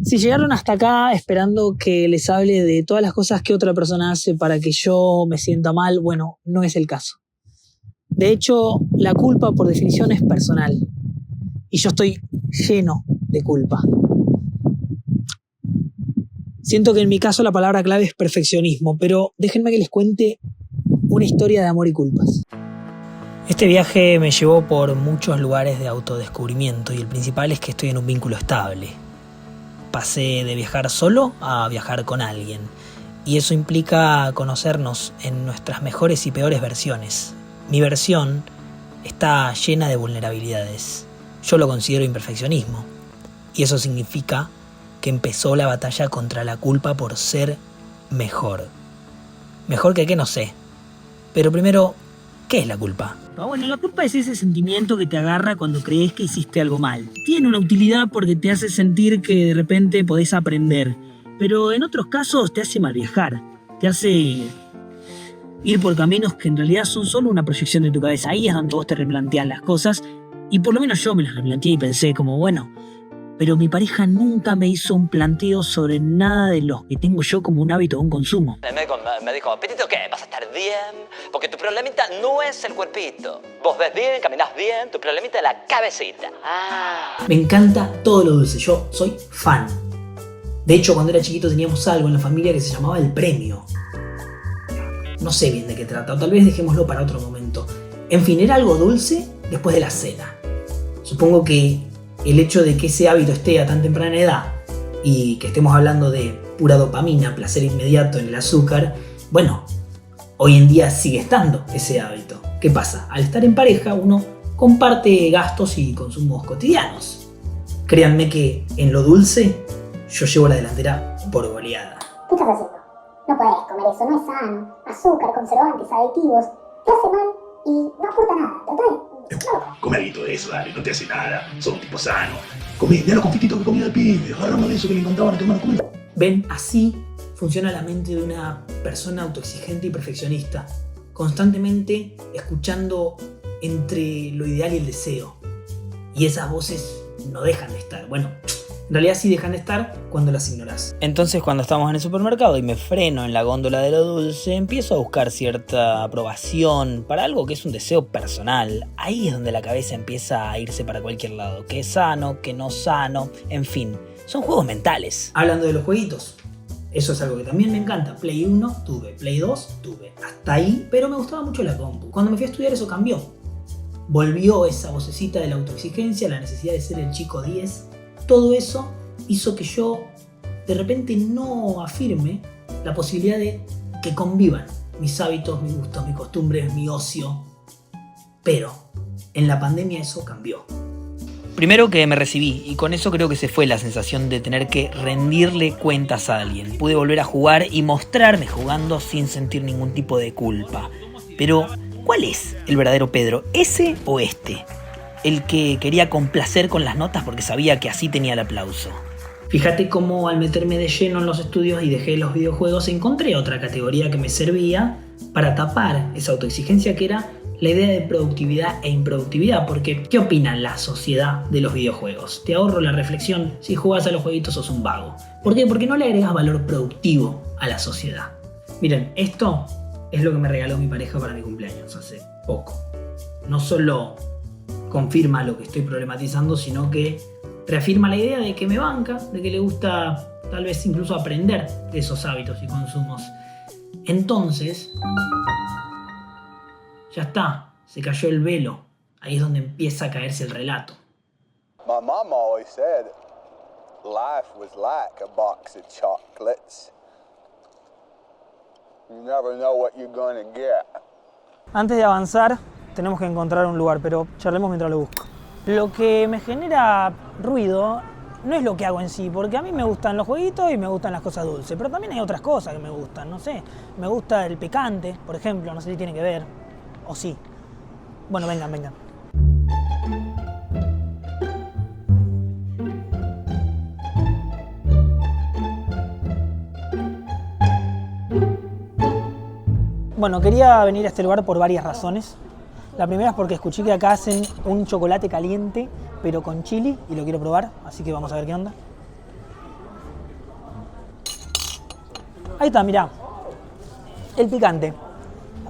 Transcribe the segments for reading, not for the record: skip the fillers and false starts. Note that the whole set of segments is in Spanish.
Si llegaron hasta acá esperando que les hable de todas las cosas que otra persona hace para que yo me sienta mal, bueno, no es el caso. De hecho, la culpa por definición es personal. Y yo estoy lleno de culpa. Siento que en mi caso la palabra clave es perfeccionismo, pero déjenme que les cuente una historia de amor y culpas. Este viaje me llevó por muchos lugares de autodescubrimiento y el principal es que estoy en un vínculo estable. Pasé de viajar solo a viajar con alguien y eso implica conocernos en nuestras mejores y peores versiones. Mi versión está llena de vulnerabilidades. Yo lo considero imperfeccionismo y eso significa que empezó la batalla contra la culpa por ser mejor. Mejor que qué, no sé. Pero primero, ¿qué es la culpa? Bueno, la culpa es ese sentimiento que te agarra cuando crees que hiciste algo mal. Tiene una utilidad porque te hace sentir que de repente podés aprender, pero en otros casos te hace mal viajar, te hace ir por caminos que en realidad son solo una proyección de tu cabeza. Ahí es donde vos te replanteás las cosas y por lo menos yo me las replanteé y pensé como, bueno, pero mi pareja nunca me hizo un planteo sobre nada de lo que tengo yo como un hábito o un consumo. Me dijo, Pitito, ¿qué? ¿Vas a estar bien? Porque tu problemita no es el cuerpito. Vos ves bien, caminás bien, tu problemita es la cabecita. Me encanta todo lo dulce, yo soy fan. De hecho, cuando era chiquito teníamos algo en la familia que se llamaba el premio. No sé bien de qué trata, o tal vez dejémoslo para otro momento. En fin, era algo dulce después de la cena. Supongo que el hecho de que ese hábito esté a tan temprana edad y que estemos hablando de pura dopamina, placer inmediato en el azúcar, bueno, hoy en día sigue estando ese hábito. ¿Qué pasa? Al estar en pareja uno comparte gastos y consumos cotidianos. Créanme que en lo dulce yo llevo la delantera por goleada. ¿Qué estás haciendo? No podés comer eso, no es sano. Azúcar, conservantes, aditivos, te hace mal y no aporta nada. Come algo de eso, dale, no te hace nada. Sos un tipo sano. Comé, mirá los confititos que comía el pibe. Agarramos de eso que le encantaban a tu hermano comer. Ven, así funciona la mente de una persona autoexigente y perfeccionista. Constantemente escuchando entre lo ideal y el deseo. Y esas voces no dejan de estar. Bueno, en realidad sí dejan de estar cuando las ignorás. Entonces cuando estamos en el supermercado y me freno en la góndola de lo dulce, empiezo a buscar cierta aprobación para algo que es un deseo personal. Ahí es donde la cabeza empieza a irse para cualquier lado. ¿Qué es sano? ¿Qué no sano? En fin, son juegos mentales. Hablando de los jueguitos, eso es algo que también me encanta. Play 1 tuve, Play 2 tuve. Hasta ahí, pero me gustaba mucho la compu. Cuando me fui a estudiar eso cambió. Volvió esa vocecita de la autoexigencia, la necesidad de ser el chico 10. Todo eso hizo que yo de repente no afirme la posibilidad de que convivan mis hábitos, mis gustos, mis costumbres, mi ocio. Pero en la pandemia eso cambió. Primero que me recibí y con eso creo que se fue la sensación de tener que rendirle cuentas a alguien. Pude volver a jugar y mostrarme jugando sin sentir ningún tipo de culpa. Pero, ¿cuál es el verdadero Pedro? ¿Ese o este? El que quería complacer con las notas porque sabía que así tenía el aplauso. Fíjate cómo al meterme de lleno en los estudios y dejé los videojuegos encontré otra categoría que me servía para tapar esa autoexigencia que era la idea de productividad e improductividad. Porque, ¿qué opina la sociedad de los videojuegos? Te ahorro la reflexión, si jugás a los jueguitos sos un vago. ¿Por qué? Porque no le agregas valor productivo a la sociedad. Miren, esto es lo que me regaló mi pareja para mi cumpleaños hace poco. No solo confirma lo que estoy problematizando, sino que reafirma la idea de que me banca, de que le gusta tal vez incluso aprender de esos hábitos y consumos. Entonces, ya está, se cayó el velo. Ahí es donde empieza a caerse el relato. My mom always said life was like a box of chocolates. You never know what you're gonna get. Antes de avanzar, tenemos que encontrar un lugar, pero charlemos mientras lo busco. Lo que me genera ruido no es lo que hago en sí, porque a mí me gustan los jueguitos y me gustan las cosas dulces, pero también hay otras cosas que me gustan, no sé. Me gusta el picante, por ejemplo, no sé si tiene que ver, o sí. Bueno, vengan. Bueno, quería venir a este lugar por varias razones. La primera es porque escuché que acá hacen un chocolate caliente, pero con chili, y lo quiero probar, así que vamos a ver qué onda. Ahí está, mirá. El picante.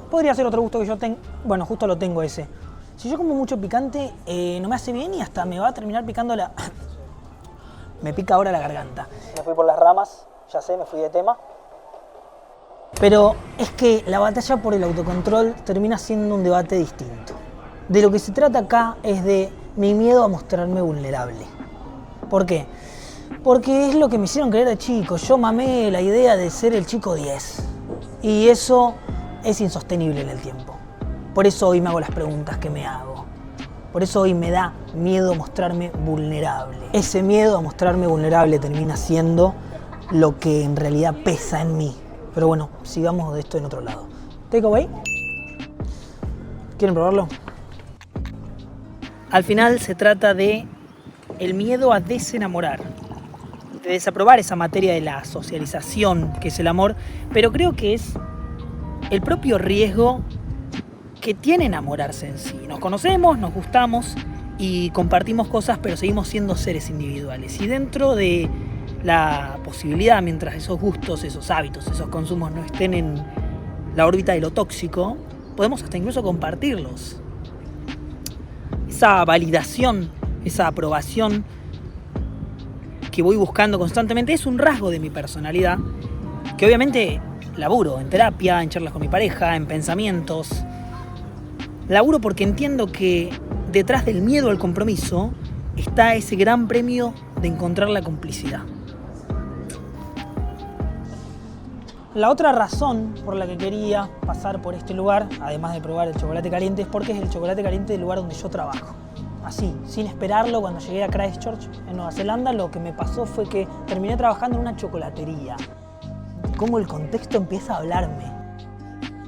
Podría ser otro gusto que yo tengo. Bueno, justo lo tengo ese. Si yo como mucho picante, no me hace bien y hasta me va a terminar picando la... Me pica ahora la garganta. Me fui por las ramas, ya sé, me fui de tema. Pero es que la batalla por el autocontrol termina siendo un debate distinto. De lo que se trata acá es de mi miedo a mostrarme vulnerable. ¿Por qué? Porque es lo que me hicieron creer de chico. Yo mamé la idea de ser el chico 10. Y eso es insostenible en el tiempo. Por eso hoy me hago las preguntas que me hago. Por eso hoy me da miedo mostrarme vulnerable. Ese miedo a mostrarme vulnerable termina siendo lo que en realidad pesa en mí. Pero bueno, sigamos de esto en otro lado. Takeaway. ¿Quieren probarlo? Al final se trata de el miedo a desenamorar, de desaprobar esa materia de la socialización que es el amor, pero creo que es el propio riesgo que tiene enamorarse en sí. Nos conocemos, nos gustamos y compartimos cosas, pero seguimos siendo seres individuales. Y dentro de la posibilidad, mientras esos gustos, esos hábitos, esos consumos no estén en la órbita de lo tóxico, podemos hasta incluso compartirlos. Esa validación, esa aprobación que voy buscando constantemente es un rasgo de mi personalidad que obviamente laburo en terapia, en charlas con mi pareja, en pensamientos. Laburo porque entiendo que detrás del miedo al compromiso está ese gran premio de encontrar la complicidad. La otra razón por la que quería pasar por este lugar, además de probar el chocolate caliente, es porque es el chocolate caliente del lugar donde yo trabajo. Así, sin esperarlo, cuando llegué a Christchurch, en Nueva Zelanda, lo que me pasó fue que terminé trabajando en una chocolatería. Cómo el contexto empieza a hablarme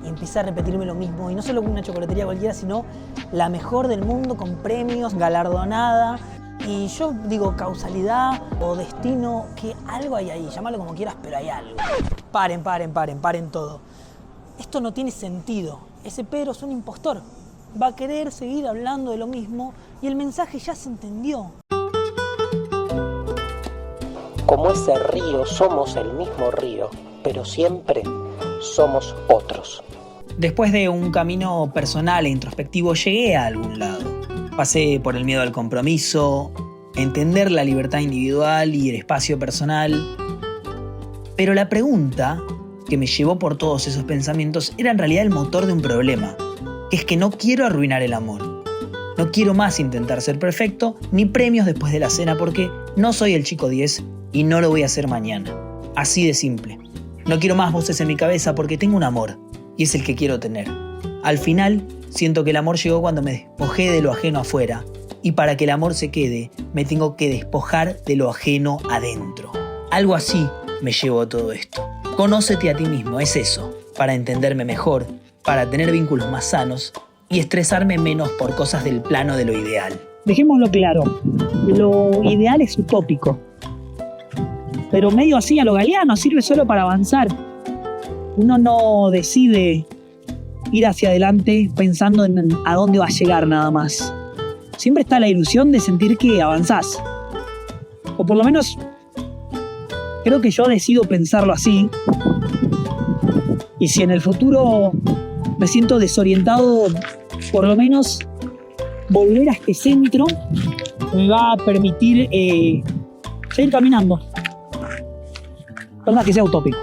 y empieza a repetirme lo mismo. Y no solo una chocolatería cualquiera, sino la mejor del mundo, con premios, galardonada. Y yo digo causalidad o destino, que algo hay ahí, llámalo como quieras, pero hay algo. Paren todo. Esto no tiene sentido. Ese Pedro es un impostor. Va a querer seguir hablando de lo mismo y el mensaje ya se entendió. Como ese río, somos el mismo río, pero siempre somos otros. Después de un camino personal e introspectivo, llegué a algún lado. Pasé por el miedo al compromiso, entender la libertad individual y el espacio personal. Pero la pregunta que me llevó por todos esos pensamientos era en realidad el motor de un problema, que es que no quiero arruinar el amor. No quiero más intentar ser perfecto, ni premios después de la cena, porque no soy el chico 10 y no lo voy a hacer mañana. Así de simple. No quiero más voces en mi cabeza porque tengo un amor, y es el que quiero tener. Al final, siento que el amor llegó cuando me despojé de lo ajeno afuera, y para que el amor se quede, me tengo que despojar de lo ajeno adentro. Algo así me llevó a todo esto. Conócete a ti mismo, es eso, para entenderme mejor, para tener vínculos más sanos y estresarme menos por cosas del plano de lo ideal. Dejémoslo claro, lo ideal es utópico, pero medio así a lo galeano, sirve solo para avanzar. Uno no decide ir hacia adelante pensando en a dónde va a llegar nada más. Siempre está la ilusión de sentir que avanzás. O por lo menos, creo que yo decido pensarlo así. Y si en el futuro me siento desorientado, por lo menos volver a este centro me va a permitir seguir caminando. Por más que sea utópico.